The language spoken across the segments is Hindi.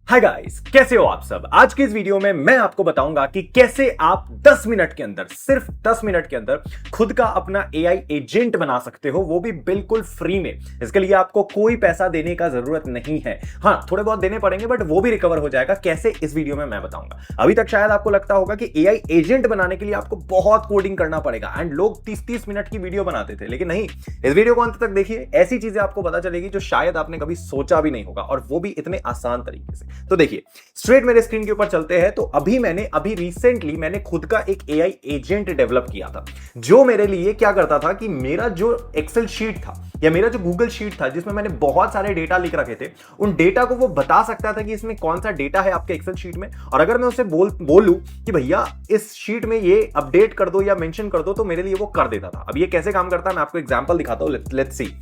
हाय गाइस, कैसे हो आप सब। आज के इस वीडियो में मैं आपको बताऊंगा कि कैसे आप 10 मिनट के अंदर, सिर्फ 10 मिनट के अंदर खुद का अपना एआई एजेंट बना सकते हो, वो भी बिल्कुल फ्री में। इसके लिए आपको कोई पैसा देने का जरूरत नहीं है। हाँ, थोड़े बहुत देने पड़ेंगे बट वो भी रिकवर हो जाएगा। कैसे, इस वीडियो में मैं बताऊंगा। अभी तक शायद आपको लगता होगा कि एआई एजेंट बनाने के लिए आपको बहुत कोडिंग करना पड़ेगा एंड लोग 30-30 मिनट की वीडियो बनाते थे, लेकिन नहीं। इस वीडियो को अंत तक देखिए, ऐसी चीजें आपको पता चलेगी जो शायद आपने कभी सोचा भी नहीं होगा, और वो भी इतने आसान तरीके से। तो देखिए, स्ट्रेट मेरे स्क्रीन के ऊपर चलते हैं। तो अभी रिसेंटली मैंने खुद का एक एआई एजेंट डेवलप किया था, जो मेरे लिए क्या करता था कि मेरा जो एक्सेल शीट था या मेरा जो गूगल शीट था, जिसमें मैंने बहुत सारे डेटा लिख रखे थे, उन डेटा को वो बता सकता था कि इसमें कौन सा डेटा है आपके एक्सेल शीट में। और अगर मैं उसे बोलूं कि भैया इस शीट में ये अपडेट कर दो या मेंशन कर दो, तो मेरे लिए वो कर देता था। अब ये कैसे काम करता है, मैं आपको एग्जांपल दिखाता हूं। लेट्स सी,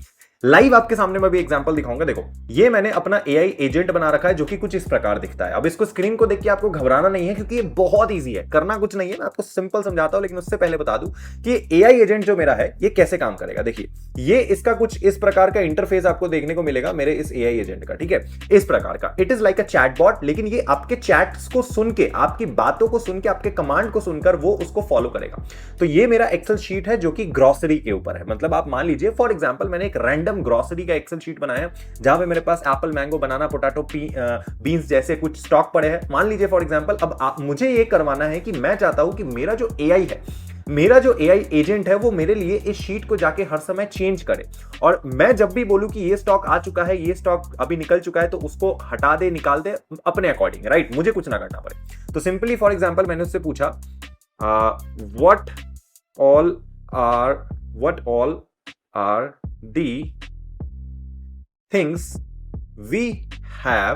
लाइव आपके सामने मैं भी एग्जांपल दिखाऊंगा। देखो, ये मैंने अपना एआई एजेंट बना रखा है, जो कि कुछ इस प्रकार दिखता है। अब इसको स्क्रीन को देख के आपको घबराना नहीं है, क्योंकि ये बहुत इजी है, करना कुछ नहीं है। मैं आपको सिंपल समझाता हूं, लेकिन उससे पहले बता दूं कि एआई एजेंट जो मेरा है ये कैसे काम करेगा। देखिए, ये इसका कुछ इस प्रकार का इंटरफेस आपको देखने को मिलेगा मेरे इस एआई एजेंट का। ठीक है, इस प्रकार का। It is like a chatbot, लेकिन ये आपके चैट्स को सुन के, आपकी बातों को सुन के, आपके कमांड को सुनकर वो उसको फॉलो करेगा। तो ये मेरा एक्सेल शीट है, जो कि ग्रोसरी के ऊपर है। मतलब आप मान लीजिए, फॉर एग्जांपल, मैंने एक रैंडम ग्रोसरी का एक्सेल शीट बनाया, जहां पे मेरे पास एप्पल, मैंगो, बनाना, पोटैटो, बीन्स जैसे कुछ स्टॉक पड़े हैं, मान लीजिए फॉर एग्जांपल। अब मुझे ये करवाना है कि मैं चाहता हूं कि मेरा जो एआई है, मेरा जो एआई एजेंट है, वो मेरे लिए इस शीट को जाके हर समय चेंज करे। और मैं जब भी बोलूं कि ये स्टॉक आ चुका है, ये स्टॉक अभी निकल चुका है, तो उसको हटा दे, निकाल दे अपने अकॉर्डिंग, राइट। मुझे कुछ ना करना पड़े। तो सिंपली फॉर एग्जांपल मैंने उससे पूछा what all are the things we have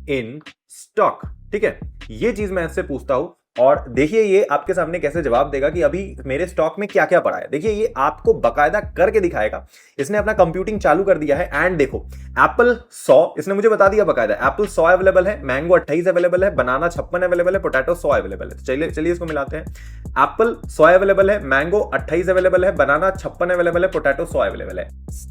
in stock. ठीक है, ये चीज मैं इससे पूछता हूं, और देखिए ये आपके सामने कैसे जवाब देगा कि अभी मेरे स्टॉक में क्या क्या पड़ा है। देखिए, ये आपको बकायदा करके दिखाएगा। इसने अपना कंप्यूटिंग चालू कर दिया है। एंड देखो, एप्पल 100, इसने मुझे बता दिया बकायदा, एप्पल 100 अवेलेबल है, मैंगो 28 अवेलेबल है, बनाना 56 अवेलेबल है, पोटैटो 100 अवेलेबल है। तो चलिए इसको मिलाते हैं। एप्पल 100 अवेलेबल है, मैंगो 28 अवेलेबल है, बनाना 56 अवेलेबल है, पोटैटो 100 अवेलेबल है।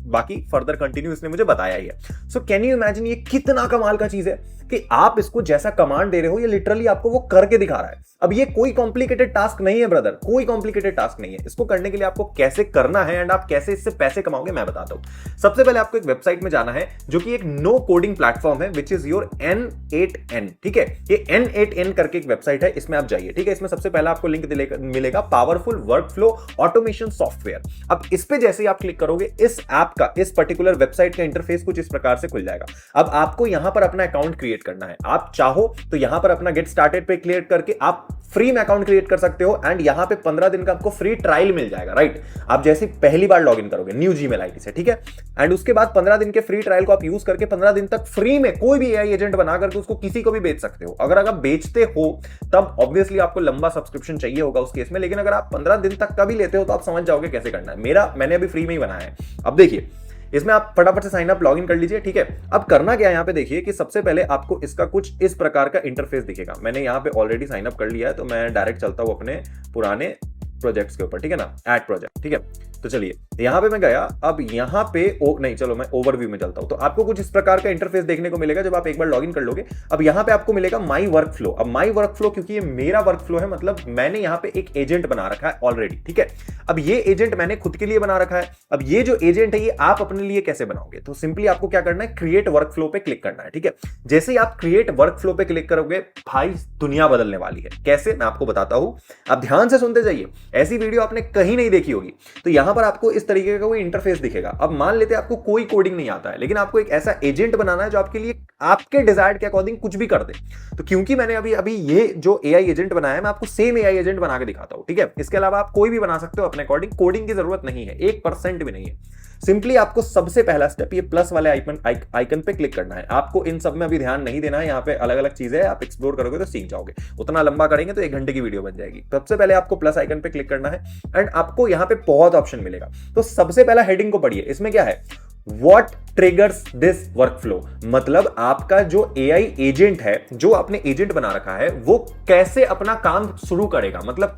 बाकी फर्दर कंटिन्यू इसने मुझे बताया ही है। सो कैन यू इमेजिन, ये कितना कमाल का चीज है कि आप इसको जैसा कमांड दे रहे हो, ये लिटरली आपको वो करके दिखा रहा है। अब ये कोई कॉम्प्लिकेटेड टास्क नहीं है ब्रदर, कोई कॉम्प्लिकेटेड टास्क नहीं है। इसको करने के लिए आपको कैसे करना है एंड आप कैसे इससे पैसे कमाओगे, मैं बताता हूं। सबसे पहले आपको एक वेबसाइट में जाना है, जो कि एक नो कोडिंग प्लेटफॉर्म है, विच इज योर N8N। ठीक है, ये N8N करके एक वेबसाइट है, इसमें आप जाइए। ठीक है, इसमें सबसे पहला आपको लिंक मिलेगा, पावरफुल वर्कफ्लो ऑटोमेशन सॉफ्टवेयर। अब इस पे जैसे ही आप क्लिक करोगे, इस ऐप का, इस पर्टिकुलर वेबसाइट का इंटरफेस कुछ इस प्रकार से खुल जाएगा। अब आपको यहां पर अपना अकाउंट क्रिएट करना है। आप चाहो तो यहां पर अपना गेट स्टार्टेड पे क्लिक करके आप फ्री में अकाउंट क्रिएट कर सकते हो, एंड यहां पे 15 दिन का आपको फ्री ट्रायल मिल जाएगा, राइट। आप जैसे पहली बार लॉगिन करोगे न्यू जीमेल आईडी से, ठीक है, एंड उसके बाद 15 दिन के फ्री ट्रायल को आप यूज करके 15 दिन तक फ्री में कोई भी एआई एजेंट बना करके उसको किसी को भी बेच सकते हो। अगर आप बेचते हो तब ऑब्वियसली आपको लंबा सब्सक्रिप्शन चाहिए होगा उस केस में, लेकिन अगर आप 15 दिन तक का भी लेते हो तो आप समझ जाओगे कैसे करना है। मैंने अभी फ्री में ही बनाया है। अब देखिए, इसमें आप फटाफट से साइन अप लॉगिन कर लीजिए। ठीक है, अब करना क्या है, यहाँ पे देखिए कि सबसे पहले आपको इसका कुछ इस प्रकार का इंटरफेस दिखेगा। मैंने यहाँ पे ऑलरेडी साइन अप कर लिया है, तो मैं डायरेक्ट चलता हूँ अपने पुराने प्रोजेक्ट्स के ऊपर। ठीक है ना, ऐड प्रोजेक्ट। ठीक है, तो चलिए यहां पे मैं गया। अब यहां पे नहीं, चलो मैं ओवरव्यू में चलता हूं। तो आपको कुछ इस प्रकार का इंटरफेस देखने को मिलेगा जब आप एक बार लॉगिन कर लोगे। अब यहां पे आपको मिलेगा माई वर्कफ्लो। अब माई वर्कफ्लो, क्योंकि ये मेरा वर्कफ्लो है, मतलब मैंने यहां पे एक एजेंट बना रखा है ऑलरेडी। ठीक है, अब ये एजेंट मैंने खुद के लिए बना रखा है। अब ये जो एजेंट है, ये आप अपने लिए कैसे बनाओगे, तो सिंपली आपको क्या करना है, क्रिएट वर्कफ्लो पे क्लिक करना है। ठीक है, जैसे ही आप क्रिएट वर्कफ्लो पे क्लिक करोगे, भाई दुनिया बदलने वाली है। कैसे, मैं आपको बताता हूं, आप ध्यान से सुनते जाइए। ऐसी वीडियो आपने कहीं नहीं देखी होगी। तो यहां पर आपको इस तरीके का कोई इंटरफेस दिखेगा। अब मान लेते हैं आपको कोई कोडिंग नहीं आता है, लेकिन आपको एक ऐसा एजेंट बनाना है जो आपके लिए आपके डिजायर्ड के अकॉर्डिंग कुछ भी कर दे। तो क्योंकि मैंने अभी ये जो एआई एजेंट बनाया है, मैं आपको सेम एआई एजेंट बना के दिखाता हूं। ठीक है, इसके अलावा आप कोई भी बना सकते हो अपने अकॉर्डिंग, कोडिंग की जरूरत नहीं है, 1% भी नहीं है। सिंपली आपको सबसे पहला स्टेप ये प्लस वाले आइकन पे क्लिक करना है। आपको इन सब में अभी ध्यान नहीं देना है, यहाँ पे अलग अलग चीजें हैं, आप एक्सप्लोर करोगे तो सीख जाओगे। उतना लंबा करेंगे तो 1 घंटे की वीडियो बन जाएगी। सबसे पहले आपको प्लस आइकन पे क्लिक करना है, एंड आपको यहाँ पे बहुत ऑप्शन मिलेगा। तो सबसे पहला हेडिंग को पढ़िए, इसमें क्या है, व्हाट ट्रिगर्स दिस वर्कफ्लो, मतलब आपका जो एआई एजेंट है, जो आपने एजेंट बना रखा है, वो कैसे अपना काम शुरू करेगा, मतलब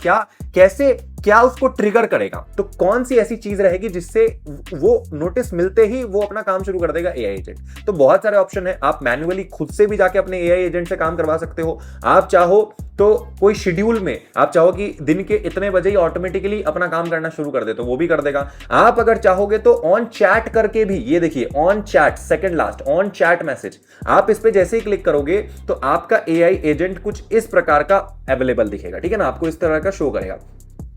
क्या उसको ट्रिगर करेगा। तो कौन सी ऐसी चीज रहेगी जिससे वो नोटिस मिलते ही वो अपना काम शुरू कर देगा एआई एजेंट। तो बहुत सारे ऑप्शन है, आप मैन्युअली खुद से भी जाके अपने एआई एजेंट से काम करवा सकते हो। आप चाहो तो कोई शेड्यूल में आप चाहो कि दिन के इतने बजे ही ऑटोमेटिकली अपना काम करना शुरू कर दे तो वो भी कर देगा। आप अगर चाहोगे तो ऑन चैट करके भी, ये देखिए on chat, second last on chat message, आप इस पे जैसे ही क्लिक करोगे तो आपका एआई एजेंट कुछ इस प्रकार का अवेलेबल दिखेगा, ठीक है ना, आपको इस तरह का शो करेगा,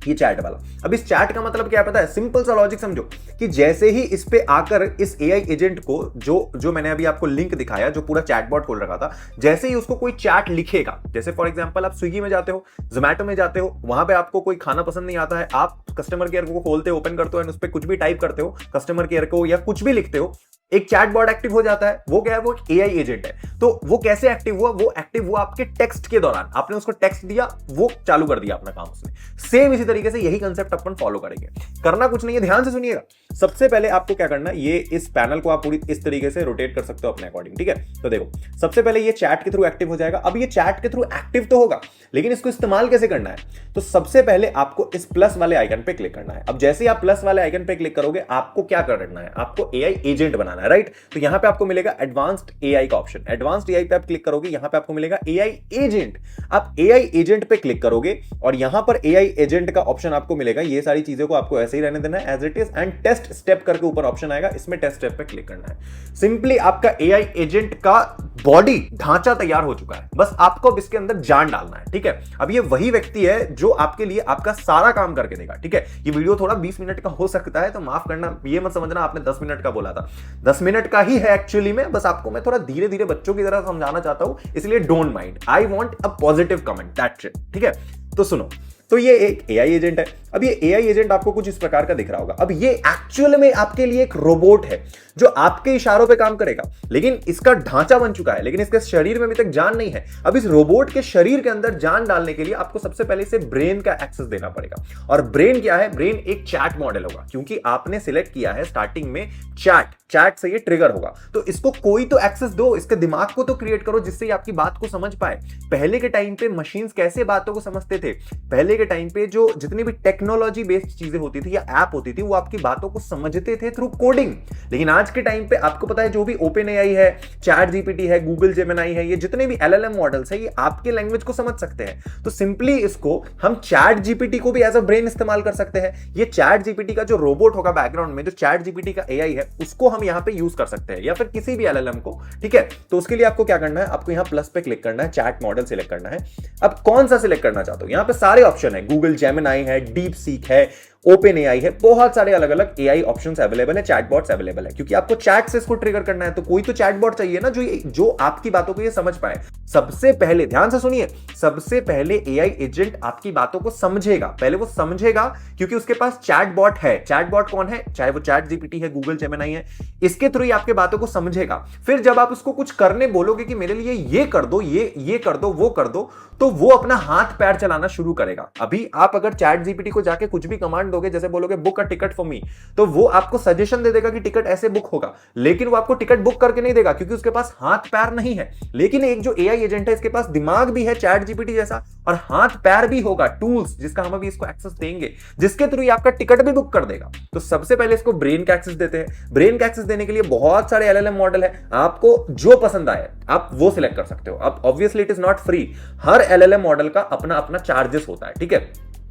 ये चैट वाला। अब इस चैट का मतलब क्या पता है, सिंपल सा लॉजिक समझो कि जैसे ही इस पे आकर इस एआई एजेंट को, जो मैंने अभी आपको लिंक दिखाया, जो पूरा चैटबॉट खोल रखा था, जैसे ही उसको कोई चैट लिखेगा, जैसे फॉर एग्जांपल आप स्विगी में जाते हो, जोमेटो में जाते हो, वहां पे आपको कोई खाना पसंद नहीं आता है, आप कस्टमर केयर को खोलते हो, ओपन करते हो एंड उस पर कुछ भी टाइप करते हो कस्टमर केयर को या कुछ भी लिखते हो, एक चैटबॉट एक्टिव हो जाता है। वो क्या है, वो एक एआई एजेंट है। तो वो कैसे एक्टिव हुआ, वो एक्टिव हुआ आपके टेक्स्ट के दौरान, आपने उसको टेक्स्ट दिया, वो चालू कर दिया अपना काम उसने। सेम इसी तरीके से यही कंसेप्ट अपन फॉलो करेंगे। करना कुछ नहीं है, ध्यान से सुनिएगा। सबसे पहले आपको क्या करना है, ये इस पैनल को आप पूरी इस तरीके से रोटेट कर सकते हो अपने अकॉर्डिंग, ठीक है। तो देखो सबसे पहले ये चैट के थ्रू एक्टिव हो जाएगा। अब ये चैट के थ्रू एक्टिव तो होगा, लेकिन इसको इस्तेमाल कैसे करना है, तो सबसे पहले आपको इस प्लस वाले आइकन पे क्लिक करना है। अब जैसे ही आप प्लस वाले आइकन पे क्लिक करोगे, आपको क्या करना है, आपको एआई एजेंट बनाना है, राइट। तो यहां पे आपको मिलेगा एडवांस्ड एआई का ऑप्शन, एडवांस्ड एआई पे आप क्लिक करोगे, यहां पे आपको मिलेगा एआई एजेंट। आप एआई एजेंट पे क्लिक करोगे और यहां पर एआई एजेंट का ऑप्शन आपको मिलेगा। ये सारी चीजों को आपको ऐसे ही रहने देना है as it is, and test step करके ऊपर ऑप्शन आएगा, इसमें टेस्ट स्टेप पे क्लिक करना है। सिंपली आपका एआई एजेंट का बॉडी ढांचा तैयार हो चुका है, बस आपको इसके अंदर जान डालना है, ठीक है। अब ये वही व्यक्ति है जो आपके लिए आपका सारा काम करके देगा, ठीक है। ये वीडियो थोड़ा 20 मिनट का हो सकता है, तो माफ करना, ये मत समझना आपने 10 मिनट का बोला था, 10 मिनट का ही है एक्चुअली में, बस आपको मैं थोड़ा धीरे धीरे बच्चों की तरह समझाना चाहता हूं, इसलिए don't mind, I want a positive comment, that's it, ठीक है। तो सुनो, तो ये एक एआई एजेंट है। अब ये एआई एजेंट आपको कुछ इस प्रकार का दिख रहा होगा। अब ये एक्चुअल में आपके लिए एक रोबोट है जो आपके इशारों पे काम करेगा, लेकिन इसका ढांचा बन चुका है, लेकिन इसके शरीर में अभी तक जान नहीं है। अब इस रोबोट के शरीर के अंदर जान डालने के लिए आपको सबसे पहले इसे ब्रेन का एक्सेस देना पड़ेगा। और ब्रेन क्या है, ब्रेन एक चैट मॉडल होगा, क्योंकि आपने सिलेक्ट किया है स्टार्टिंग में चैट से ये ट्रिगर होगा। तो इसको कोई तो एक्सेस दो, इसके दिमाग को तो क्रिएट करो जिससे ये आपकी बात को समझ पाए। पहले के टाइम पे मशीन्स कैसे बातों को समझते थे, पहले के टाइम पे जो जितनी भी टेक्नोलॉजी बेस्ड चीजें होती थी या ऐप होती थी, वो आपकी बातों को समझते थे थ्रू कोडिंग। लेकिन आज के टाइम पे आपको पता है, जो भी ओपन एआई है, चैट जीपीटी है, गूगल जेमिनाई है, ये जितने भी एलएलएम मॉडल्स है, ये आपके लैंग्वेज को समझ सकते हैं। तो सिंपली इसको हम चैट जीपीटी को भी एज अ ब्रेन इस्तेमाल कर सकते हैं। ये चैट जीपीटी का जो रोबोट होगा बैकग्राउंड में, जो चैट जीपीटी का एआई है, उसको हम यहां पे यूज कर सकते हैं, या फिर किसी भी एलएलएम को, ठीक है। तो उसके लिए आपको क्या करना है, आपको यहां प्लस पे क्लिक करना है, चैट मॉडल सिलेक्ट करना है। अब कौन सा सिलेक्ट करना चाहते हो, यहां पे सारे ऑप्शन है, गूगल जेमिनाई है, डीप सीक है, ओपन एआई है, बहुत सारे अलग अलग एआई ऑप्शंस अवेलेबल है, चैटबॉट्स अवेलेबल है, क्योंकि आपको चैट से इसको ट्रिगर करना है। तो कोई तो चैटबॉट चाहिए ना जो आपकी बातों को ये समझ पाए। सबसे पहले ध्यान से सुनिए, सबसे पहले एआई एजेंट आपकी बातों को समझेगा, पहले वो समझेगा, क्योंकि उसके पास चैटबॉट है। चैटबॉट कौन है, चाहे वो चैट जीपीटी है, गूगल जेमिनाई है, इसके थ्रू ही आपके बातों को समझेगा। फिर जब आप उसको कुछ करने बोलोगे कि मेरे लिए ये कर दो, ये कर दो, वो कर दो, तो वो अपना हाथ पैर चलाना शुरू करेगा। अभी आप अगर चैट जीपीटी को जाके कुछ भी कमांड दोगे, जैसे बोलोगे book a ticket for me, तो वो आपको सजेशन दे देगा कि टिकट ऐसे बुक होगा, लेकिन वो आपको टिकट बुक करके नहीं देगा, क्योंकि उसके पास हाथ पैर नहीं है। लेकिन एक जो एआई एजेंट है, इसके पास दिमाग भी है चैट जीपीटी जैसा, और हाथ पैर भी होगा, टूल्स, जिसका हम अभी इसको एक्सेस देंगे, जिसके थ्रू ये आपका टिकट भी बुक कर देगा। तो सबसे पहले इसको ब्रेन का एक्सेस देते हैं। ब्रेन का एक्सेस देने के लिए बहुत सारे एलएलएम मॉडल है, आपको जो पसंद आए आप वो सिलेक्ट कर सकते हो। अब obviously it is not free, her LLM model का अपना अपना चार्जेस होता है, ठीक है।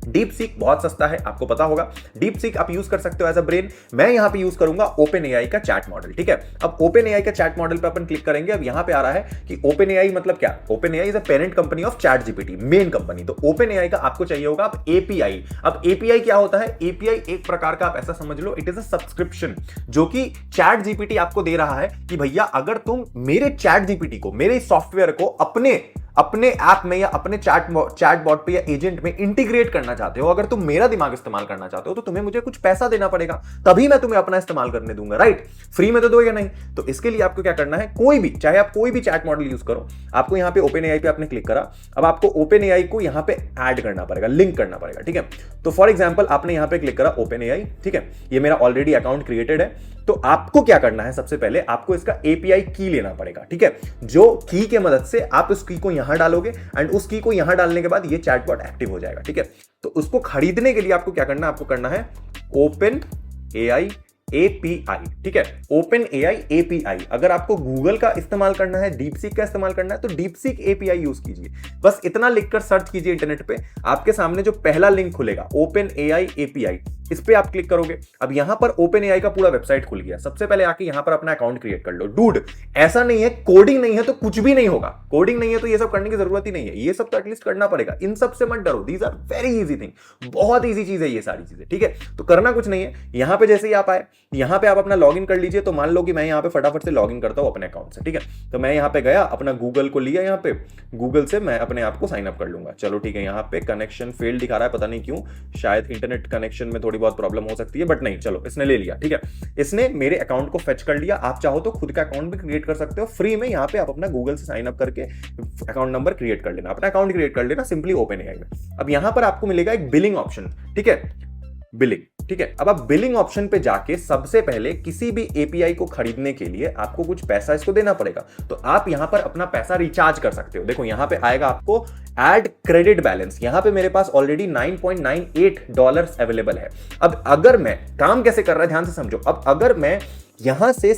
डीप सीक बहुत सस्ता है, आपको पता होगा। डीप सीक आप यूज कर सकते हो एज अ ब्रेन। मैं यहां पे यूज करूंगा ओपन एआई का चैट मॉडल, ठीक है। अब ओपन एआई का चैट मॉडल पे अपन क्लिक करेंगे। अब यहां पे आ रहा है कि ओपन एआई मतलब क्या, open AI is a parent company of chat GPT, main company. तो ओपन एआई का आपको चाहिए होगा अब एपीआई। अब एपीआई क्या होता है, एपीआई एक प्रकार का आप ऐसा समझ लो, इट इज अ सब्सक्रिप्शन जो कि चैट जीपीटी आपको दे रहा है कि भैया अगर तुम मेरे चैट जीपीटी को, मेरे सॉफ्टवेयर को अपने ऐप में या अपने चैट बॉट पे या एजेंट में इंटीग्रेट करना चाहते हो, अगर तुम मेरा दिमाग इस्तेमाल करना चाहते हो, तो तुम्हें मुझे कुछ पैसा देना पड़ेगा, तभी मैं तुम्हें अपना इस्तेमाल करने दूंगा, राइट? फ्री में तो दोगे नहीं। तो इसके लिए आपको क्या करना है, कोई भी, चाहे आप कोई भी चैट मॉडल यूज करो, आपको यहां पे ओपन एआई पे आपने क्लिक करा, अब आपको ओपन एआई को यहां पे ऐड करना पड़ेगा, लिंक करना पड़ेगा, ठीक है? तो फॉर एग्जांपल आपने यहां पे क्लिक करा ओपन एआई, ठीक है? ये मेरा ऑलरेडी अकाउंट क्रिएटेड है। तो आपको क्या करना है, सबसे पहले आपको इसका एपीआई की लेना पड़ेगा, ठीक है? जो की के मदद से आप उस की को यहां डालोगे एंड उस की को यहां डालने के बाद ये चैटबॉट एक्टिव हो जाएगा, ठीक है? तो उसको खरीदने के लिए आपको क्या करना है, आपको करना है ओपन एआई एपीआई, ठीक है? Open AI API. अगर आपको गूगल का इस्तेमाल करना है, डीपसीक का इस्तेमाल करना है, तो डीपसीक एपीआई यूज कीजिए। बस इतना लिखकर सर्च कीजिए इंटरनेट पे, आपके सामने जो पहला लिंक खुलेगा ओपन एआई एपीआई, इस पे आप क्लिक करोगे। अब यहां पर ओपन एआई का पूरा वेबसाइट खुल गया। सबसे पहले आके यहां पर अपना अकाउंट क्रिएट कर लो। डूड, ऐसा नहीं है, कोडिंग नहीं है तो कुछ भी नहीं होगा। कोडिंग नहीं है तो ये सब करने की जरूरत ही नहीं है। ये सब तो एटलीस्ट करना पड़ेगा। इन सब से मत डरो, these are very easy thing, बहुत इजी चीज है ये सारी चीजें, ठीक है? तो करना कुछ नहीं है। यहां पे जैसे ही आप आए, यहां पे आप अपना लॉगिन कर लीजिए। तो मान लो कि मैं यहां पे फटाफट से लॉगिन करता हूं अपने अकाउंट से, ठीक है? तो मैं यहां पे गया, अपना गूगल को लिया, यहां पे गूगल से मैं अपने आप को साइन अप कर लूंगा। चलो ठीक है, यहां पे कनेक्शन फेल दिखा रहा है, पता नहीं क्यों, शायद इंटरनेट कनेक्शन में थोड़ी बहुत प्रॉब्लम हो सकती है, बट नहीं, चलो इसने ले लिया, ठीक है? इसने मेरे अकाउंट को फेच कर लिया। आप चाहो तो खुद का अकाउंट भी क्रिएट कर सकते हो फ्री में। यहां पे आप अपना गूगल से साइन अप करके अकाउंट नंबर क्रिएट कर लेना, अपना अकाउंट क्रिएट कर लेना सिंपली ओपन एआई में। अब यहां पर आपको मिलेगा एक बिलिंग ऑप्शन, ठीक है? बिलिंग, ठीक है? अब आप बिलिंग ऑप्शन पे जाके सबसे पहले किसी भी एपीआई को खरीदने के लिए आपको कुछ पैसा इसको देना पड़ेगा। तो आप यहां पर अपना पैसा रिचार्ज कर सकते हो। देखो यहां पे आएगा आपको ऐड क्रेडिट बैलेंस। यहां पे मेरे पास ऑलरेडी $9.98 अवेलेबल है। अब अगर मैं, काम कैसे कर रहा है ध्यान से समझो, अब अगर मैं यहां से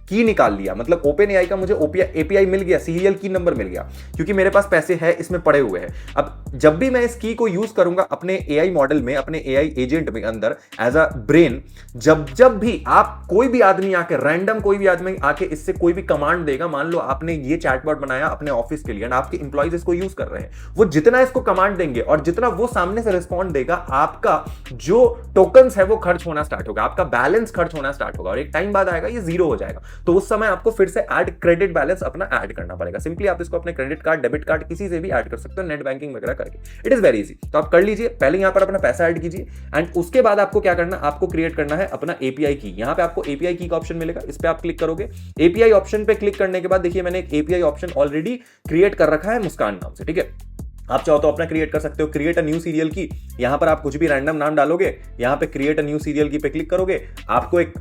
की निकाल लिया, मतलब ओपन एआई का मुझे एपीआई मिल गया, सीरियल की नंबर मिल गया, क्योंकि मेरे पास पैसे हैं इसमें पड़े हुए हैं। अब जब भी मैं इस की को यूज करूंगा अपने एआई मॉडल में, अपने एआई एजेंट में अंदर एज अ ब्रेन, जब भी आप, कोई भी आदमी आके, रैंडम कोई भी आदमी आके इससे कोई भी कमांड देगा, मान लो आपने ये चैटबॉट बनाया अपने ऑफिस के लिए एंड आपके इंप्लॉइज इसको यूज कर रहे हैं, वो जितना इसको कमांड देंगे और जितना वो सामने से रिस्पॉन्ड देगा, आपका जो टोकन्स है वो खर्च होना स्टार्ट होगा, आपका बैलेंस खर्च होना स्टार्ट होगा और एक टाइम बाद आएगा ये जीरो हो जाएगा। तो उस समय आपको फिर से ऐड क्रेडिट बैलेंस अपना ऐड करना पड़ेगा। सिंपली आप इसको अपने क्रेडिट कार्ड, डेबिट कार्ड, किसी से भी ऐड कर सकते हो, नेट बैंकिंग वगैरह करके। It is very easy. तो आप कर लीजिए, पहले यहां पर अपना पैसा ऐड कीजिए एंड उसके बाद आपको क्या करना, आपको क्रिएट करना है अपना एपीआई की। यहां पे आपको एपीआई की का ऑप्शन मिलेगा, इस पे आप क्लिक करोगे। एपीआई ऑप्शन पे क्लिक करने के बाद देखिए मैंने एक एपीआई ऑप्शन ऑलरेडी क्रिएट कर रखा है मुस्कान नाम से, ठीक है? आप चाहो तो अपना क्रिएट कर सकते हो। क्रिएट अ न्यू सीरियल की, यहां पर आप कुछ भी रैंडम नाम डालोगे, यहां पे क्रिएट अ न्यू सीरियल की पे क्लिक करोगे, आपको एक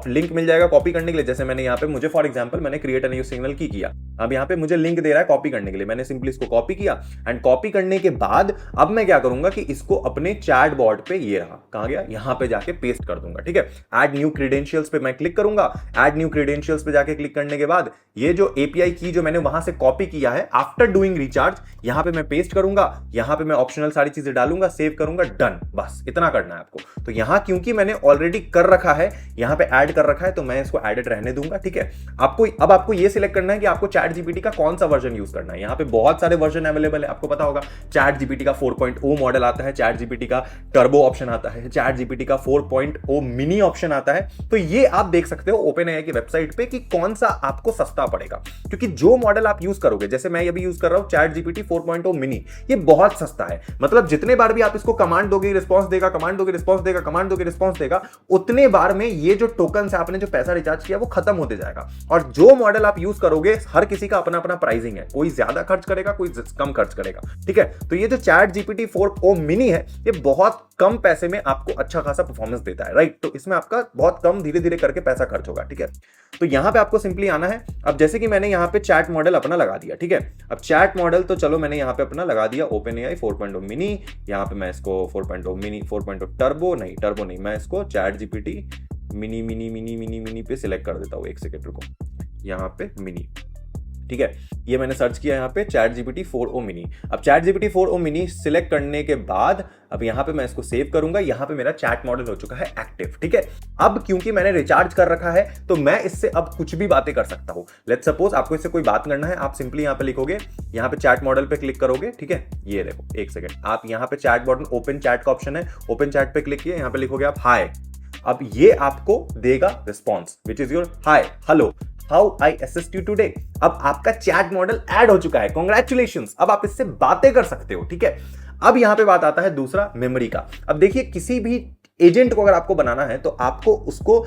लिंक मिल जाएगा कॉपी करने के लिए। जैसे मैंने यहाँ पे, मुझे फॉर एग्जांपल मैंने क्रिएट अ न्यू सिग्नल की किया, अब यहाँ पे मुझे लिंक दे रहा है कॉपी करने के लिए, मैंने सिंपली इसको कॉपी किया एंड कॉपी करने के बाद अब मैं क्या करूंगा कि इसको अपने चैट बॉट पे, ये रहा, कहां गया, यहां पे जाके पेस्ट कर दूंगा, ठीक है? ऐड न्यू क्रेडेंशियल्स पे मैं क्लिक करूंगा। ऐड न्यू क्रेडेंशियल्स पे जाके क्लिक करने के बाद ये जो एपीआई की जो मैंने वहां से कॉपी किया है, आफ्टर डूइंग रिचार्ज, यहां पे मैं पेस्ट करूंगा, यहां पे मैं ऑप्शनल सारी चीजें डालूंगा, सेव करूंगा, डन। बस इतना करना है आपको। तो यहां क्योंकि मैंने ऑलरेडी कर रखा है, यहां पे ऐड कर रखा है, तो मैं इसको एडेड रहने दूंगा, ठीक है? आपको ये सिलेक्ट करना है कि आपको चैट जीपीटी का कौन सा वर्जन यूज करना है। यहां पे बहुत सारे वर्जन अवेलेबल है, आपको पता होगा। चैट जीपीटी का 4.0 मॉडल आता है, चैट जीपीटी का टर्बो ऑप्शन आता है, चैट जीपीटी का 4.0 मिनी ऑप्शन आता है। तो ये आप देख सकते हो ओपन एआई की वेबसाइट पे कि कौन सा आपको सस्ता पड़ेगा, क्योंकि जो मॉडल आप यूज करोगे, जैसे मैं ये भी यूज कर रहा हूं चैट जीपीटी 4.0 मिनी, ये बहुत सस्ता है। मतलब जितने बार भी आप इसको कमांड दोगे रिस्पॉन्स देगा, कमांड दोगे रिस्पॉन्स देगा, कमांड दोगे रिस्पॉन्स देगा, उतने बार में ये जो टोकन है, आपने जो पैसा रिचार्ज किया, वो खत्म होते जाएगा। और जो मॉडल आप यूज करोगे, हर किसी का अपना अपना प्राइसिंग है, कोई ज्यादा खर्च करेगा, कोई कम खर्च करेगा, ठीक है? तो ये जो चैट जीपीटी 4o मिनी है, ये बहुत कम पैसे में आपको अच्छा खासा परफॉर्मेंस देता है, राइट? तो इसमें आपका बहुत कम, धीरे धीरे करके पैसा खर्च होगा, ठीक है? तो यहां पे आपको सिंपली आना है। अब जैसे कि मैंने यहां पे चैट मॉडल अपना लगा दिया, ठीक है? अब चैट मॉडल तो चलो मैंने यहां पे अपना लगा दिया ओपन एआई 4.0 मिनी। यहां पे मैं इसको 4.0 मिनी, 4.0 टर्बो नहीं, मैं इसको चैट जीपीटी मिनी पे सिलेक्ट कर देता हूं। एक सेकंड रुको, यहां पे मिनी, ठीक है? ये मैंने सर्च किया यहां पे चैट जीपीटी 4o मिनी। अब chat GPT 4o mini select करने के बाद अब यहां पे मैं इसको सेव करूंगा। यहां पे मेरा चैट मॉडल हो चुका है एक्टिव, ठीक है? अब क्योंकि मैंने रिचार्ज कर रखा है, तो मैं इससे अब कुछ भी बातें कर सकता हूं। लेट्स सपोज आपको इससे कोई बात करना है, आप सिंपली यहां पे लिखोगे, यहां पे चैट मॉडल पे क्लिक करोगे, ठीक है? ये देखो, एक सेकंड, आप यहां पे चैट बटन, ओपन चैट का ऑप्शन है, ओपन चैट पे क्लिक किए, यहां पे लिखोगे आप हाय। अब ये आपको देगा response, which is your hi, hello. How I assist you today. अब आपका चैट मॉडल ऐड हो चुका है, कॉन्ग्रेचुलेशंस, अब आप इससे बातें कर सकते हो, ठीक है। अब यहां पे बात आता है दूसरा, मेमोरी का। अब देखिए किसी भी एजेंट को अगर आपको बनाना है तो आपको उसको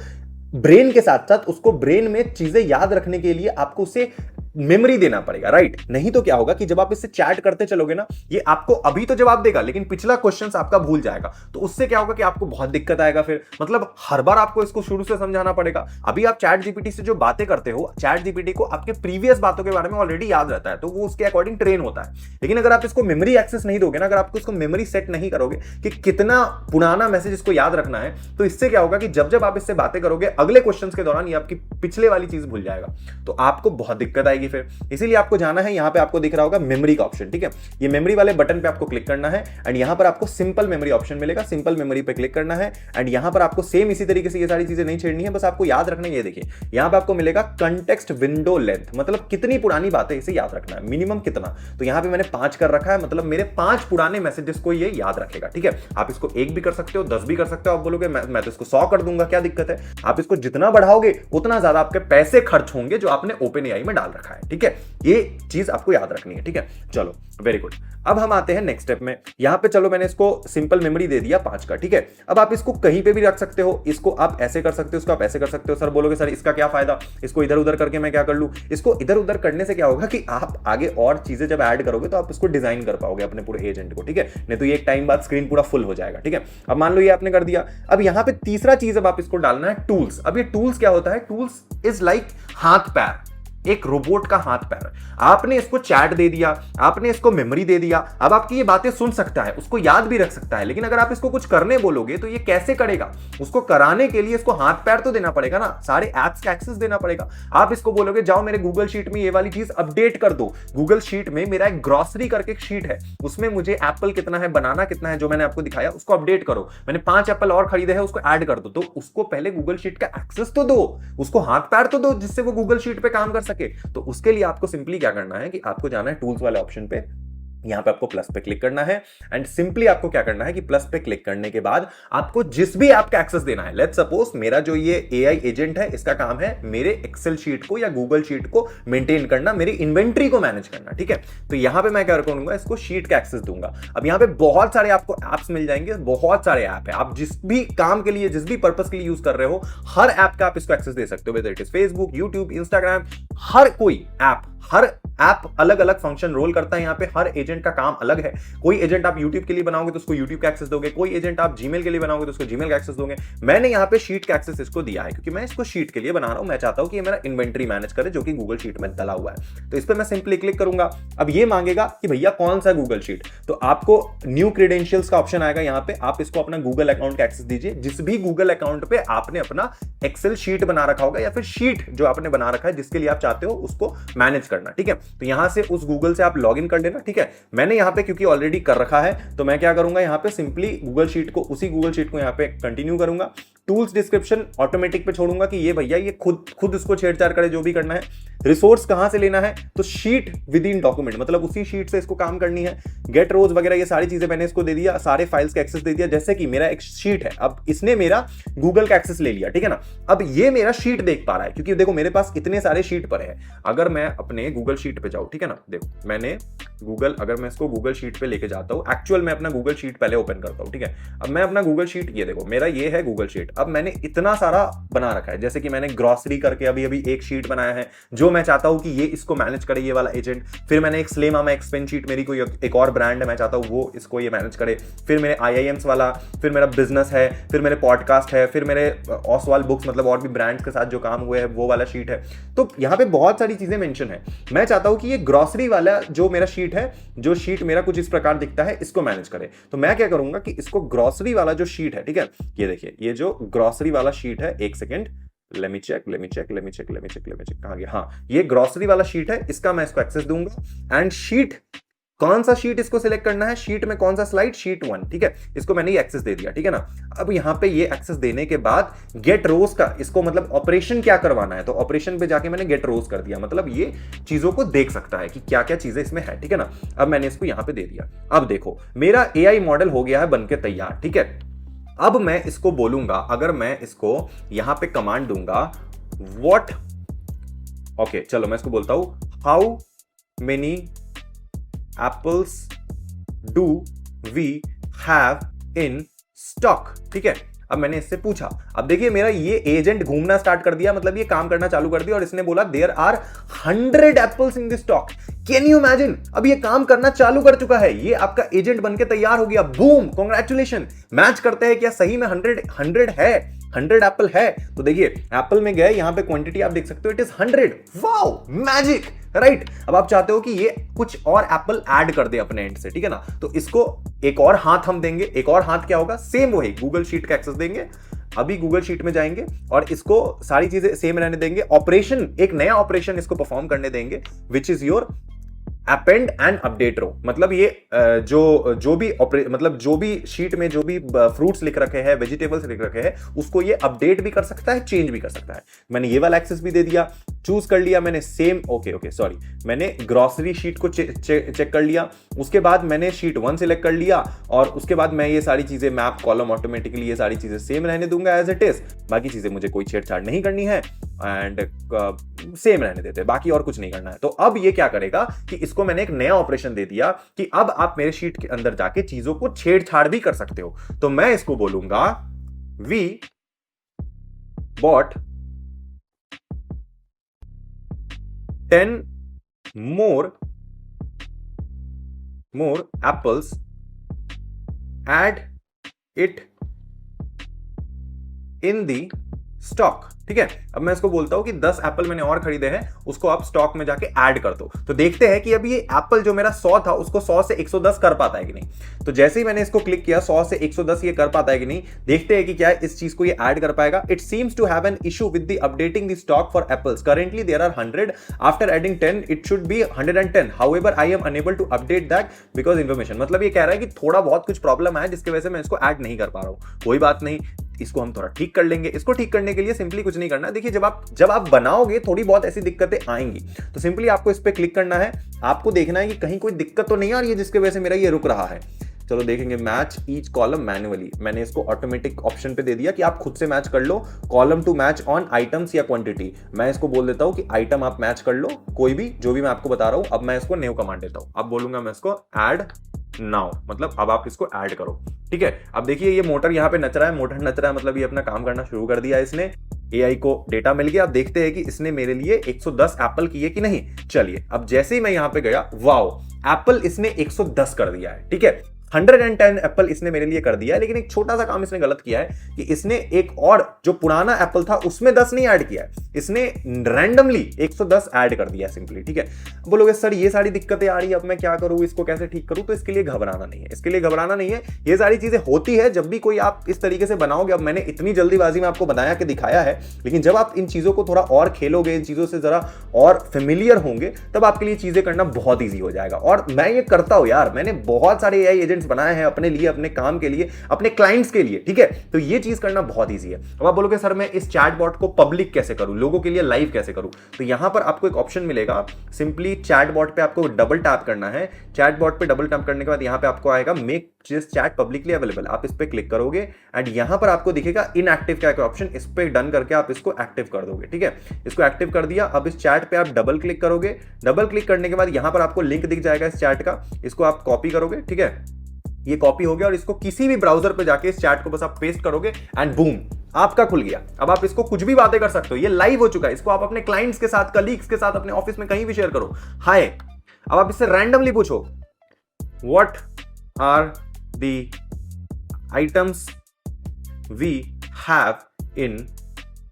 ब्रेन के साथ साथ उसको ब्रेन में चीजें याद रखने के लिए आपको उसे मेमोरी देना पड़ेगा, राइट। नहीं तो क्या होगा कि जब आप इससे चैट करते चलोगे ना, ये आपको अभी तो जवाब देगा लेकिन पिछला क्वेश्चन आपका भूल जाएगा। तो उससे क्या होगा कि आपको बहुत दिक्कत आएगा, फिर मतलब हर बार आपको इसको शुरू से समझाना पड़ेगा। अभी आप चैट जीपीटी से जो बातें करते हो, चैट जीपीटी को आपके प्रीवियस बातों के बारे में ऑलरेडी याद रहता है, तो वो उसके अकॉर्डिंग ट्रेन होता है। लेकिन अगर आप इसको मेमोरी एक्सेस नहीं दोगे ना, अगर आपको इसको मेमोरी सेट नहीं करोगे कि कितना पुराना मैसेज इसको याद रखना है, तो इससे क्या होगा कि जब जब आप इससे बातें करोगे अगले क्वेश्चन के दौरान ये आपकी पिछले वाली चीज भूल जाएगा, तो आपको बहुत दिक्कत आएगी फिर। इसीलिए आपको जाना है, यहां पे आपको दिख रहा होगा मेमोरी का ऑप्शन, ठीक है। ये मेमोरी वाले बटन पे आपको क्लिक करना है एंड यहां पर आपको सिंपल मेमोरी ऑप्शन मिलेगा, सिंपल मेमोरी पे क्लिक करना है एंड यहां पर आपको सेम इसी तरीके से ये सारी चीजें नहीं छेड़नी है, बस आपको याद रखना है। ये देखिए यहां पे आपको मिलेगा कंटेक्स्ट विंडो लेंथ, मतलब कितनी पुरानी बात है इसे याद रखना है, मिनिमम कितना। तो यहां पे मैंने 5 कर रखा है, मतलब मेरे 5 पुराने मैसेजेस को ये याद रखेगा, ठीक है। आप इसको 1 भी कर सकते हो, 10 भी कर सकते हो। आप बोलोगे मैं तो इसको 100 कर दूंगा, क्या दिक्कत है। आप इसको जितना बढ़ाओगे उतना ज्यादा आपके पैसे खर्च होंगे जो आपने ओपन एआई में डाल रखा है, ठीक है। ये चीज आपको याद रखनी है, ठीक है। चलो वेरी गुड। अब हम आते हैं नेक्स्ट स्टेप में। यहां पे चलो मैंने इसको सिंपल मेमोरी दे दिया 5 का, ठीक है। अब आप इसको कहीं पे भी रख सकते हो, इसको आप ऐसे कर सकते हो, इसको आप ऐसे कर सकते हो। सर बोलोगे सर इसका क्या फायदा, इसको इधर उधर करके मैं क्या कर लूं। इसको इधर उधर करने से क्या होगा कि आप आगे और चीजें जब ऐड करोगे तो आप इसको डिजाइन कर पाओगे अपने पूरे एजेंट को, ठीक है। नहीं तो ये एक टाइम बाद स्क्रीन पूरा फुल हो जाएगा, ठीक है। अब मान लो ये आपने कर दिया। अब यहां पे तीसरा चीज अब आप इसको डालना है टूल्स। अब ये टूल्स क्या होता है, टूल्स इज लाइक हाथ पैर, एक रोबोट का हाथ पैर। आपने इसको चैट दे दिया, आपने इसको मेमोरी दे दिया, अब आपकी ये बातें सुन सकता है, उसको याद भी रख सकता है। लेकिन अगर आप इसको कुछ करने बोलोगे तो ये कैसे करेगा, उसको कराने के लिए इसको हाथ पैर तो देना पड़ेगा ना, सारे एप्स का एक्सेस देना पड़ेगा। आप इसको बोलोगे जाओ मेरे गूगल शीट में ये वाली चीज अपडेट कर दो। गूगल शीट में मेरा एक ग्रॉसरी करके एक शीट है, उसमें मुझे एप्पल कितना है, बनाना कितना है, जो मैंने आपको दिखाया उसको अपडेट करो। मैंने 5 एप्पल और खरीदे हैं, उसको ऐड कर दो। तो उसको पहले गूगल शीट का एक्सेस तो दो, उसको हाथ पैर तो दो, जिससे वो गूगल शीट पे काम कर सके। तो उसके लिए आपको सिंपली क्या करना है कि आपको जाना है टूल्स वाले ऑप्शन पे, यहां पे आपको प्लस पे क्लिक करना है एंड सिंपली आपको क्या करना है कि प्लस पे क्लिक करने के बाद आपको जिस भी ऐप का एक्सेस देना है, लेट्स सपोज मेरा जो ये एआई एजेंट है इसका काम है मेरे एक्सेल शीट को या गूगल शीट को मेंटेन करना, मेरी इन्वेंट्री को मैनेज करना, ठीक है। तो यहां पे मैं क्या करूंगा, इसको शीट का एक्सेस दूंगा। अब यहां पे बहुत सारे आपको एप्स मिल जाएंगे, बहुत सारे ऐप है, आप जिस भी काम के लिए जिस भी पर्पस के लिए यूज कर रहे हो हर ऐप का आप इसको एक्सेस दे सकते हो, whether it is Facebook, YouTube, Instagram, हर कोई ऐप, हर ऐप अलग अलग फंक्शन रोल करता है। यहाँ पे हर एजेंट का काम अलग है। कोई एजेंट आप यूट्यूब के लिए बनाओगे तो उसको यूट्यूब का एक्सेस दोगे, कोई एजेंट आप जीमेल के लिए बनाओगे तो उसको जीमेल का एक्सेस दोगे। मैंने यहाँ पे शीट का एक्सेस इसको दिया है क्योंकि मैं इसको शीट के लिए बना रहा हूं, मैं चाहता हूं कि ये मेरा इन्वेंट्री मैनेज करे जो कि गूगल शीट में डला हुआ है। तो इस पर मैं सिंपली क्लिक करूंगा। अब ये मांगेगा कि भैया कौन सा गूगल शीट, तो आपको न्यू क्रेडेंशियल्स का ऑप्शन आएगा। यहाँ पे आप इसको अपना गूगल अकाउंट का एक्सेस दीजिए, जिस भी गूगल अकाउंट पे आपने अपना एक्सेल शीट बना रखा होगा या फिर शीट जो आपने बना रखा है जिसके लिए आप चाहते हो उसको मैनेज करना, ठीक है। तो यहां से उस गूगल से आप लॉगिन कर लेना, ठीक है। मैंने यहां पे क्योंकि ऑलरेडी कर रखा है तो मैं क्या करूंगा, यहां पे सिंपली गूगल शीट को, उसी गूगल शीट को यहां पे कंटिन्यू करूंगा। टूल्स डिस्क्रिप्शन ऑटोमेटिक पे छोड़ूंगा कि ये भैया ये खुद इसको छेड़छाड़ करे जो भी करना है। रिसोर्स कहां से लेना है, तो शीट विद इन डॉक्यूमेंट, मतलब उसी शीट से इसको काम करनी है। गेट रोज वगैरह ये सारी चीजें मैंने इसको दे दिया, सारे फाइल्स का एक्सेस दे दिया। जैसे कि मेरा एक शीट है, अब इसने मेरा गूगल का एक्सेस ले लिया, ठीक है ना। अब ये मेरा शीट देख पा रहा है क्योंकि देखो मेरे पास इतने सारे शीट पड़े हैं। अगर मैं अपने गूगल शीट पे जाऊं, ठीक है ना, देखो मैंने गूगल, अगर मैं इसको गूगल शीट पे लेके जाता हूं, एक्चुअल में अपना गूगल शीट पहले ओपन करता हूं, ठीक है। अब मैं अपना गूगल शीट, ये देखो मेरा ये है गूगल शीट। अब मैंने इतना सारा बना रखा है, जैसे कि मैंने ग्रॉसरी करके अभी एक शीट बनाया है जो मैं चाहता हूं कि ये इसको मैनेज करे, ये वाला एजेंट। फिर मैंने एक स्लेमा में एक्सपेंस शीट, मेरी कोई एक और ब्रांड है, मैं चाहता हूं वो इसको ये मैनेज करे। फिर मेरे आईआईएम्स वाला, फिर मेरा बिजनेस है, फिर मेरे पॉडकास्ट है, फिर मेरे ऑसवाल बुक्स, मतलब और भी ब्रांड्स के साथ जो काम हुए हैं वो वाला शीट है। तो यहाँ पे बहुत सारी चीजें मेंशन है। मैं चाहता हूं कि ये ग्रॉसरी वाला जो मेरा शीट है, जो शीट मेरा कुछ इस प्रकार दिखता है, इसको मैनेज करे। तो मैं क्या करूंगा कि इसको ग्रॉसरी वाला जो शीट है, ठीक है, ये देखिए ये जो ग्रॉसरी वाला शीट है, एक सेकेंड, लेट मी चेक कहां गया, हाँ ये ग्रॉसरी वाला शीट है, इसका मैं इसको एक्सेस दूंगा। एंड शीट, कौन सा शीट इसको सिलेक्ट करना है, शीट में कौन सा स्लाइड, शीट 1, ठीक है। इसको मैंने ये एक्सेस दे दिया, ठीक है ना। अब यहां पे ये एक्सेस देने के बाद गेट रोज का, इसको मतलब ऑपरेशन क्या करवाना है, तो ऑपरेशन पे जाके मैंने गेट रोज कर दिया, मतलब ये चीजों को देख सकता है कि क्या क्या चीजें इसमें है, ठीक है ना। अब मैंने इसको यहां पे दे दिया। अब देखो मेरा एआई मॉडल हो गया है बनके तैयार, ठीक है। अब मैं इसको बोलूंगा, अगर मैं इसको यहां पे कमांड दूंगा, व्हाट ओके चलो मैं इसको बोलता हूं, how many apples do we have in stock. ठीक है, अब मैंने इससे पूछा, अब देखिए मेरा ये एजेंट घूमना स्टार्ट कर दिया, मतलब ये काम करना चालू कर दिया, और इसने बोला there are 100 apples in this stock. Can you imagine, अब ये काम करना चालू कर चुका है, ये आपका एजेंट बनके तैयार हो गया। Boom, congratulation. मैच करते हैं क्या सही में 100 है, 100 एप्पल है। तो देखिए एप्पल में गए, यहां पे क्वांटिटी आप देख सकते हो, it is 100। Wow, magic, right. अब आप चाहते हो कि ये कुछ और एप्पल ऐड कर दे अपने एंड से, ठीक है ना, तो इसको एक और हाथ हम देंगे। एक और हाथ क्या होगा, सेम वही गूगल शीट का एक्सेस देंगे। अभी गूगल शीट में जाएंगे और इसको सारी चीजें सेम रहने देंगे। ऑपरेशन, एक नया ऑपरेशन इसको परफॉर्म करने देंगे, which is your append and update row. मतलब ये जो भी शीट में जो भी फ्रूट्स लिख रखे हैं, वेजिटेबल्स लिख रखे हैं, उसको ये अपडेट भी कर सकता है, चेंज भी कर सकता है। मैंने ये वाला एक्सेस भी दे दिया, चूज कर लिया मैंने सेम। ओके सॉरी, मैंने ग्रोसरी शीट को चेक कर लिया, उसके बाद मैंने शीट 1 सिलेक्ट कर लिया, और उसके बाद मैं ये सारी चीजें मैप कॉलम ऑटोमेटिकली ये सारी चीजें सेम रहने दूंगा एज इट इज। बाकी चीजें मुझे कोई छेड़छाड़ नहीं करनी है एंड सेम रहने देते, बाकी और कुछ नहीं करना है। तो अब ये क्या करेगा कि इसको मैंने एक नया ऑपरेशन दे दिया कि अब आप मेरे शीट के अंदर जाके चीजों को छेड़छाड़ भी कर सकते हो। तो मैं इसको बोलूंगा we bought 10 more apples, add it in the stock. ठीक है, अब मैं इसको बोलता हूं कि 10 एप्पल मैंने और खरीदे हैं, उसको आप स्टॉक में जाके ऐड कर दो। तो देखते हैं कि अब ये एप्पल जो मेरा 100 था उसको 100 से 110 कर पाता है कि नहीं। तो जैसे ही मैंने इसको क्लिक किया, 100 से 110 ये कर पाता है कि नहीं, देखते हैं कि क्या इस चीज को ये ऐड कर पाएगा। It seems to have an issue with the updating the stock for apples, currently there are 100, after adding 10 it should be 110, however I am unable to update that because information. मतलब ये कह रहा है कि थोड़ा बहुत कुछ प्रॉब्लम है जिसकी वजह से मैं इसको ऐड नहीं कर पा रहा हूं। कोई बात नहीं, इसको हम थोड़ा ठीक कर लेंगे। इसको ठीक करने के लिए सिंपली कुछ नहीं करना। देखिए जब आप बनाओगे थोड़ी बहुत ऐसी दिक्कतें आएंगी, तो सिंपली आपको इस पे क्लिक करना है। आपको देखना है कि कहीं कोई दिक्कत तो नहीं आ रही है जिसकी वजह से मेरा ये रुक रहा है। चलो देखेंगे, मैच ईच कॉलम मैन्युअली, मैंने इसको ऑटोमेटिक ऑप्शन पे दे दिया कि आप खुद से मैच कर लो, column to match on items या क्वांटिटी। मैं इसको बोल देता हूं कि आइटम आप मैच कर लो, कोई भी जो भी मैं आपको बता रहा हूं। अब मैं इसको न्यू कमांड देता हूं, अब बोलूंगा मैं इसको ऐड नाउ, मतलब अब आप इसको ऐड करो। ठीक है, अब देखिए ये मोटर यहाँ पे नच रहा है, मोटर नच रहा है, मतलब ये अपना काम करना शुरू कर दिया है इसने। एआई को डेटा मिल गया। अब देखते हैं कि इसने मेरे लिए 110 एप्पल किए कि नहीं। चलिए, अब जैसे ही मैं यहां पे गया, वाओ, एप्पल इसने 110 कर दिया है। ठीक है, 110 एप्पल इसने मेरे लिए कर दिया है। लेकिन एक छोटा सा काम इसने गलत किया है कि इसने एक और जो पुराना एप्पल था उसमें 10 नहीं ऐड किया है, इसने रैंडमली 110 ऐड कर दिया सिंपली। ठीक है, बोलोगे सर ये सारी दिक्कतें आ रही है, अब मैं क्या करूं, इसको कैसे ठीक करूं? तो इसके लिए घबराना नहीं है, इसके लिए घबराना नहीं है। ये सारी चीजें होती है जब भी कोई आप इस तरीके से बनाओगे। अब मैंने इतनी जल्दीबाजी में आपको बनाया कि दिखाया है, लेकिन जब आप इन चीजों को थोड़ा और खेलोगे, इन चीजों से जरा और फेमिलियर होंगे, तब आपके लिए चीजें करना बहुत ईजी हो जाएगा। और मैं ये करता हूं यार, मैंने बहुत सारे एआई एजेंट्स बनाए हैं अपने लिए, अपने काम के लिए, अपने क्लाइंट्स के लिए। ठीक है, तो ये चीज करना बहुत ईजी है। अब आप बोलोगे सर मैं इस चैटबॉट को पब्लिक कैसे करूं, लोगों के लिए लाइव कैसे करूं? तो यहां पर आपको एक ऑप्शन मिलेगा, सिंपली चैटबॉट पे आपको डबल टैप करना है। चैटबॉट पे डबल टैप करने के बाद यहां पे आपको आएगा make this chat publicly available, आप इस पे क्लिक करोगे एंड यहां पर आपको दिखेगा इनएक्टिव का एक ऑप्शन, इस पे डन करके आप इसको एक्टिव कर दोगे। ठीक है, इसको एक्टिव कर दिया। अब इस चैट पे आप डबल क्लिक करोगे, डबल क्लिक करने के बाद यहां पर आपको लिंक दिख जाएगा इस चैट का, इसको आप कॉपी करोगे। ठीक है, ये कॉपी हो गया और इसको किसी भी ब्राउजर पे जाके इस चैट को बस आप पेस्ट करोगे एंड बूम, आपका खुल गया। अब आप इसको कुछ भी बातें कर सकते हो, ये लाइव हो चुका है। इसको आप अपने क्लाइंट्स के साथ, कलीग्स के साथ, अपने ऑफिस में कहीं भी शेयर करो। हाय, अब आप इससे रैंडमली पूछो what are the items we have in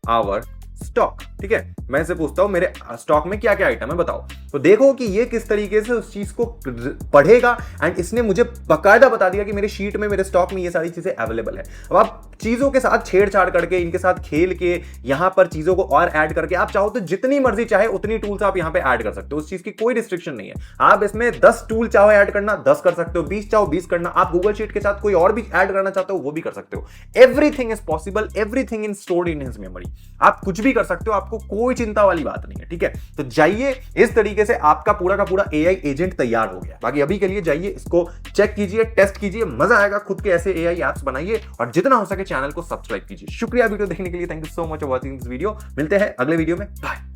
our stock. ठीक है, मैं इसे पूछता हूं मेरे स्टॉक में क्या क्या आइटम है बताओ। तो देखो कि ये किस तरीके से उस चीज को पढ़ेगा एंड इसने मुझे बकायदा बता दिया कि मेरे शीट में, मेरे स्टॉक में ये सारी चीजें अवेलेबल है। अब आप चीजों के साथ छेड़छाड़ करके, इनके साथ खेल के, यहां पर चीजों को और ऐड करके, आप चाहो तो जितनी मर्जी चाहे उतनी टूल्स आप यहां पे ऐड कर सकते हो। उस चीज की कोई रिस्ट्रिक्शन नहीं है। आप इसमें 10 टूल चाहो ऐड करना 10 कर सकते हो, 20 चाहो 20 करना। आप गूगल शीट के साथ कोई और भी ऐड करना चाहते हो वो भी कर सकते हो। Everything is possible, everything in stored in his memory. आप कुछ भी कर सकते हो, आपको कोई चिंता वाली बात नहीं है। ठीक है, तो जाइए, इस तरीके से आपका पूरा का पूरा एआई एजेंट तैयार हो गया। बाकी अभी के लिए जाइए, इसको चेक कीजिए, टेस्ट कीजिए, मजा आएगा। खुद के ऐसे एआई एप्स बनाइए और जितना हो सके चैनल को सब्सक्राइब कीजिए। शुक्रिया वीडियो देखने के लिए, thank you so much for watching this video. मिलते हैं अगले वीडियो में, बाय।